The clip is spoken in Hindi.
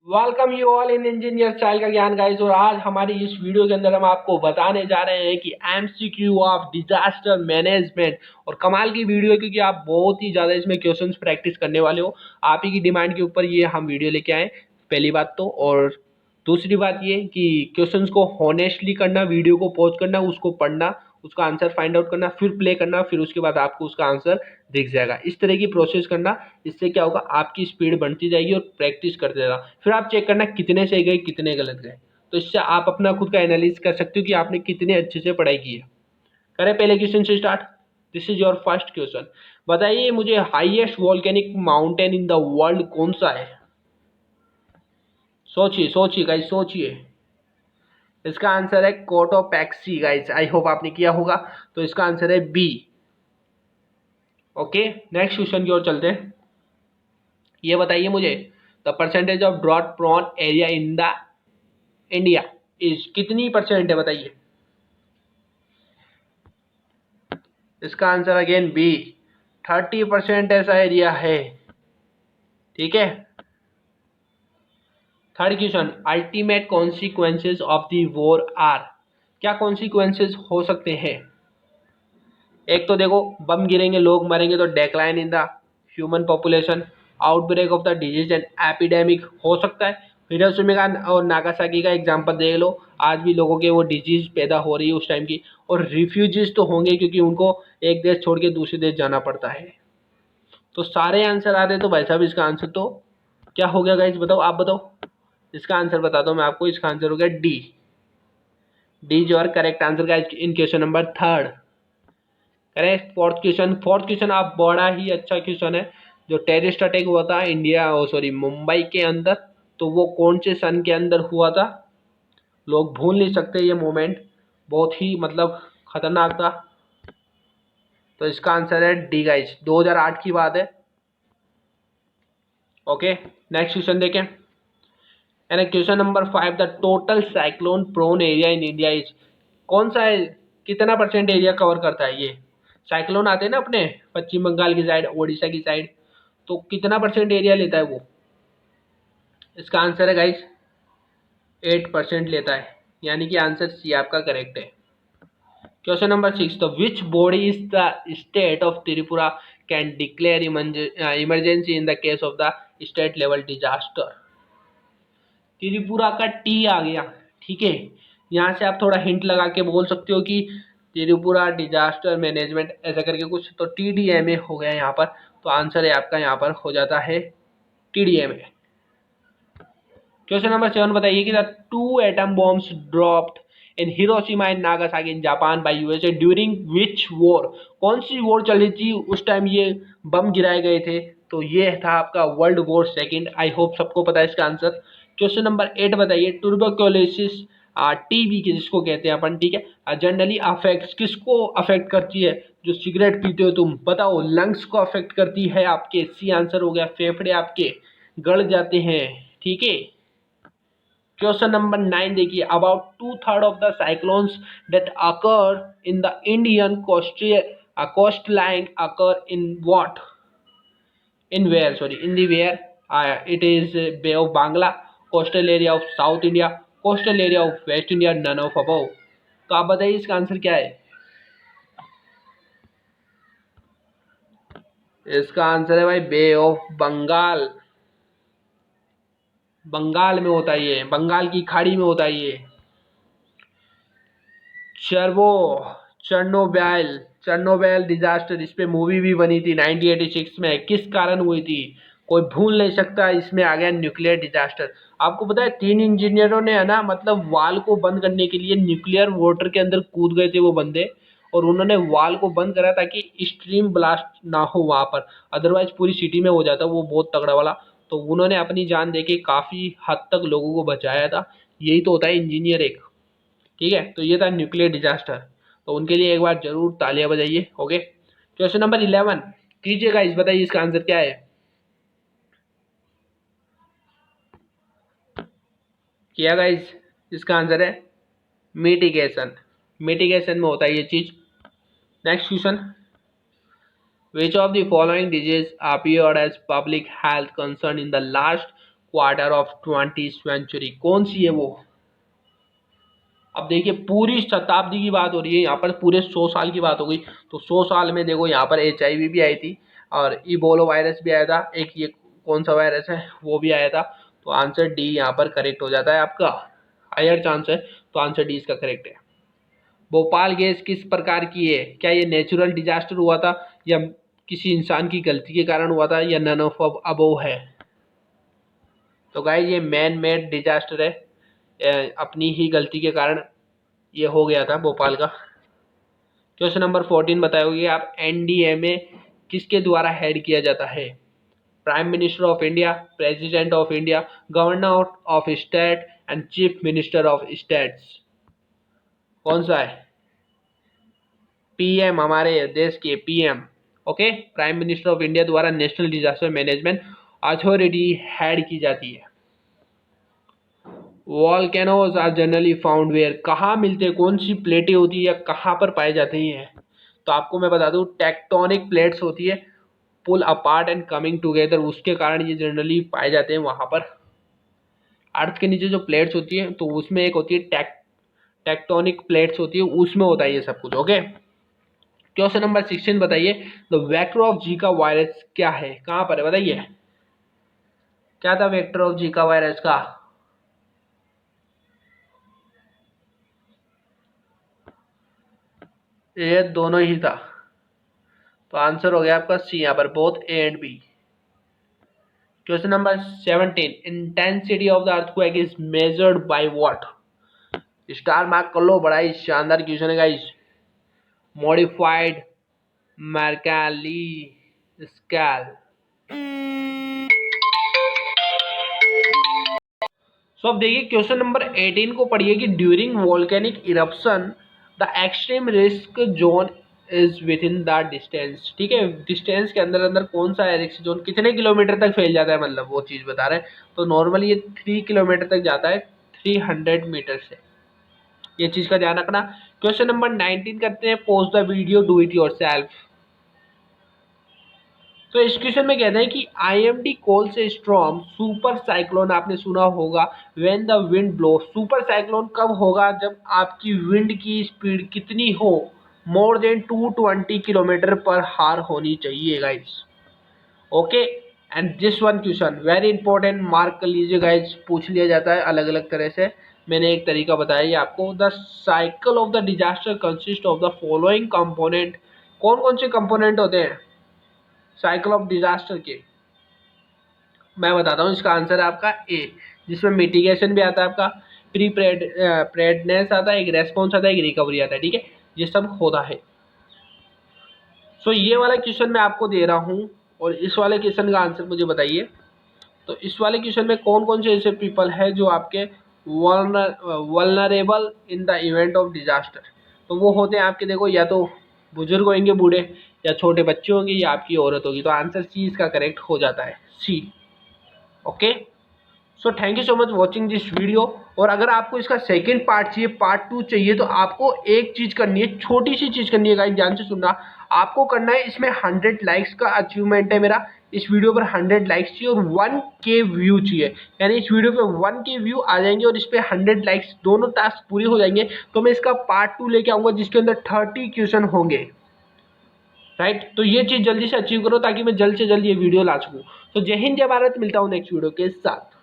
Welcome you all in engineer style का ज्ञान गाइस। और आज हमारी इस वीडियो के अंदर हम आपको बताने जा रहे हैं कि एमसीक्यू ऑफ डिजास्टर मैनेजमेंट। और कमाल की वीडियो है क्योंकि आप बहुत ही ज़्यादा इसमें क्वेश्चंस प्रैक्टिस करने वाले हो। आप ही की डिमांड के ऊपर ये हम वीडियो लेके आए, पहली बात तो। और दूसरी बात ये कि क्वेश्चंस को हॉनेस्टली करना, वीडियो को पॉज करना, उसको पढ़ना, उसका आंसर फाइंड आउट करना, फिर प्ले करना, फिर उसके बाद आपको उसका आंसर दिख जाएगा। इस तरह की प्रोसेस करना, इससे क्या होगा, आपकी स्पीड बढ़ती जाएगी और प्रैक्टिस करते जाना। फिर आप चेक करना कितने सही गए कितने गलत गए। तो इससे आप अपना खुद का एनालिसिस कर सकते हो कि आपने कितने अच्छे से पढ़ाई की है। करें पहले क्वेश्चन से start. This is your first question. बताइए मुझे, highest volcanic mountain in the world कौन सा है? सोचिए सोचिए गाइस, सोचिए। इसका आंसर है कोटोपैक्सी गाइस। आई होप आपने किया होगा। तो इसका आंसर है बी। ओके, नेक्स्ट क्वेश्चन की ओर चलते हैं। ये बताइए मुझे, the percentage of drought prone area in the India is कितनी परसेंट है? बताइए। इसका आंसर अगेन बी, 30% ऐसा एरिया है। ठीक है। Third question, ultimate consequences of the war are. क्या कॉन्सिक्वेंसेज हो सकते हैं? एक तो देखो, बम गिरेंगे, लोग मरेंगे, तो decline in the human population, outbreak of the disease and epidemic हो सकता है। हिरोशिमा और नागासाकी का एग्जांपल देख लो, आज भी लोगों के वो डिजीज पैदा हो रही है उस टाइम की। और रिफ्यूजीज तो होंगे क्योंकि उनको एक देश छोड़ के दूसरे देश जाना पड़ता है। तो सारे आंसर आ रहे, तो भाई साहब इसका आंसर तो क्या हो गया गाइस? बताओ, आप बताओ। इसका आंसर बता दो मैं आपको। इसका आंसर हो गया डी। डी जो और correct answer guys in question number third. Correct. Fourth question आप, बड़ा ही अच्छा क्वेश्चन है। जो टेररिस्ट अटैक हुआ था इंडिया, ओ सॉरी, मुंबई के अंदर, तो वो कौन से सन के अंदर हुआ था? लोग भूल नहीं सकते ये मोमेंट, बहुत ही मतलब खतरनाक था। तो इसका आंसर है डी गाइस, 2008 की बात है। ओके, नेक्स्ट क्वेश्चन देखें। And question number 5, the total cyclone prone area in India is, कौन सा है, कितना परसेंट एरिया कवर करता है ये? साइक्लोन आते हैं ना अपने पश्चिम बंगाल की साइड, ओडिशा की साइड, तो कितना परसेंट एरिया लेता है वो? इसका आंसर है गाइस 8% लेता है। यानी कि आंसर सी आपका करेक्ट है। Question number 6, the which body is the state of Tripura can declare emergency in the case of the state level disaster? Tripura का टी आ गया। ठीक है, यहाँ से आप थोड़ा हिंट लगा के बोल सकते हो कि त्रिपुरा डिजास्टर मैनेजमेंट ऐसा करके कुछ, तो टीडीएमए हो गया यहाँ पर। तो आंसर है आपका यहाँ पर हो जाता है टीडीएमए। क्वेश्चन नंबर 7, बताइए कि the 2 atom bombs dropped in Hiroshima and Nagasaki in Japan by USA during which war. कौन सी वॉर चली थी उस टाइम ये बम गिराए गए थे? तो ये था आपका world war second. I hope सबको पता है इसका आंसर। क्वेश्चन नंबर 8, बताइए, ट्यूबरक्लोसिस, टीबी की जिसको कहते हैं अपन, ठीक है, जनरली अफेक्ट्स किसको अफेक्ट करती है? जो सिगरेट पीते हो तुम, बताओ। लंग्स को अफेक्ट करती है आपके, सी आंसर हो गया। फेफड़े आपके गड़ जाते हैं। ठीक है। क्वेश्चन नंबर 9 देखिए, about 2/3 of the cyclones that occur in the Indian coast line occur in what, in where, sorry, in the where it is Bay of Bangla, coastal area of South India, coastal area of West India, none of above. तो आप बताइए इसका आंसर क्या है? इसका आंसर है भाई बे ऑफ बंगाल। बंगाल में होता है ये, बंगाल की खाड़ी में होता है ये। चर्वो चर्नोबाइल चर्नोबाइल डिजास्टर, इस पे मूवी भी बनी थी 1986 में। किस कारण हुई थी? कोई भूल नहीं सकता। इसमें आ गया न्यूक्लियर डिजास्टर। आपको पता है 3 इंजीनियरों ने, है ना, मतलब वाल को बंद करने के लिए न्यूक्लियर वाटर के अंदर कूद गए थे वो बंदे। और उन्होंने वाल को बंद करा ताकि स्ट्रीम ब्लास्ट ना हो वहां पर, अदरवाइज पूरी सिटी में हो जाता वो बहुत तगड़ा वाला। तो उन्होंने अपनी जान देके काफी हद तक लोगों को बचाया था। यही तो होता है इंजीनियर एक। ठीक है, तो ये था न्यूक्लियर डिजास्टर। तो उनके लिए एक बार जरूर तालियां बजाइए। ओके, क्वेश्चन नंबर 11 कीजिएगा। इस बताइए इसका आंसर क्या है? किया गाइस? इसका आंसर है मिटिगेशन। मिटिगेशन में होता है ये चीज। Next question, which of the following disease appeared as public health concern in the last quarter of 20th century, कौन सी है वो? अब देखिए पूरी शताब्दी की बात हो रही है, यहाँ पर पूरे 100 साल की बात हो गई। तो 100 साल में देखो यहाँ पर HIV भी आई थी और इबोला वायरस भी आया था, एक ये कौन सा वायरस है वो भी आया था। तो आंसर डी यहाँ पर करेक्ट हो जाता है आपका, हायर चांस है, तो आंसर डी इसका करेक्ट है। भोपाल गैस किस प्रकार की है? क्या ये नेचुरल डिजास्टर हुआ था या किसी इंसान की गलती के कारण हुआ था या नन ऑफ अबोव है? तो गाइस ये मैन मेड डिजास्टर है, अपनी ही गलती के कारण ये हो गया था भोपाल का। क्वेश्चन नंबर 14 बताओगे आप, NDMA किसके द्वारा हेड किया जाता है? Prime minister of India, president of India, governor of state and chief minister of states, कौन सा है? PM, हमारे देश के PM। Okay, prime minister of India द्वारा national disaster management authority head की जाती है। Volcanoes are generally found where, कहाँ मिलते हैं, कौन सी प्लेटें होती है या कहाँ पर पाए जाते हैं? तो आपको मैं बता दूं टेक्टोनिक प्लेट्स होती है, पुल अपार्ट एंड कमिंग टुगेदर, उसके कारण ये जनरली पाए जाते हैं वहां पर। अर्थ के नीचे जो प्लेट्स होती है तो उसमें एक होती है टेक्टोनिक प्लेट्स होती है, उसमें होता है ये सब कुछ। ओके, क्वेश्चन नंबर 16 बताइए, the vector of Zika virus क्या है, कहाँ पर है बताइए? क्या था वेक्टर ऑफ जीका वायरस का? ये दोनों ही था, तो आंसर हो गया आपका सी यहाँ पर, both A and B। Question number 17, intensity of the earthquake is measured by what? Star mark कर लो, बड़ा ही शानदार क्वेश्चन है guys. Modified Mercalli scale. So अब देखिए क्वेश्चन नंबर 18 को पढ़िए कि during volcanic eruption the extreme risk zone is within the distance. ठीक है, डिस्टेंस के अंदर अंदर कौन सा है रिस्क जोन, कितने किलोमीटर तक फैल जाता है, मतलब वो चीज बता रहे हैं। तो नॉर्मली ये 3 किलोमीटर तक जाता है, 300 मीटर से, ये चीज का ध्यान रखना। क्वेश्चन नंबर 19 करते हैं, post the video do it yourself. तो इस क्वेश्चन में कहते हैं कि IMD कॉल्स ए स्टॉर्म सुपर साइक्लोन, आपने सुना होगा, when the wind blow. Super cyclone कब होगा? जब आपकी विंड की स्पीड कितनी हो, मोर देन 220 किलोमीटर पर हार होनी चाहिए guys. Okay, and this one question very important, mark कर लीजिए गाइस, पूछ लिया जाता है अलग अलग तरह से। मैंने एक तरीका बताया ये आपको। The cycle of the disaster consist of the following component, कौन कौन से कंपोनेंट होते हैं साइकिल ऑफ डिजास्टर के? मैं बताता हूँ, इसका आंसर है आपका ए, जिसमें मिटिगेशन भी आता है आपका, प्री प्रेडनेस आता है, एक रेस्पॉन्स आता है, एक रिकवरी आता है। ठीक है, ये सब होता है। सो ये वाला क्वेश्चन मैं आपको दे रहा हूँ और इस वाले क्वेश्चन का आंसर मुझे बताइए। तो इस वाले क्वेश्चन में कौन कौन से ऐसे पीपल है जो आपके vulnerable in the event of disaster? तो वो होते हैं आपके, देखो, या तो बुजुर्ग होंगे बूढ़े, या छोटे बच्चे होंगे, या आपकी औरत होगी। तो आंसर सी इसका करेक्ट हो जाता है, C. Okay, so thank you so much watching this video. और अगर आपको इसका सेकेंड पार्ट चाहिए, पार्ट 2 चाहिए, तो आपको एक चीज करनी है, छोटी सी चीज करनी है गाइस, ध्यान से सुनना। आपको करना है, इसमें 100 लाइक्स का अचीवमेंट है मेरा, इस वीडियो पर 100 लाइक्स चाहिए और 1K व्यू चाहिए। यानी इस वीडियो पे 1K व्यू आ जाएंगे और इस पे 100 लाइक्स, दोनों टास्क पूरे हो जाएंगे, तो मैं इसका पार्ट 2 लेके आऊंगा जिसके अंदर 30 क्वेश्चन होंगे। राइट, तो ये चीज जल्दी से अचीव करो ताकि मैं जल्द से जल्द ये वीडियो ला सकूं। तो जय हिंद जय भारत, मिलता हूं नेक्स्ट वीडियो के साथ।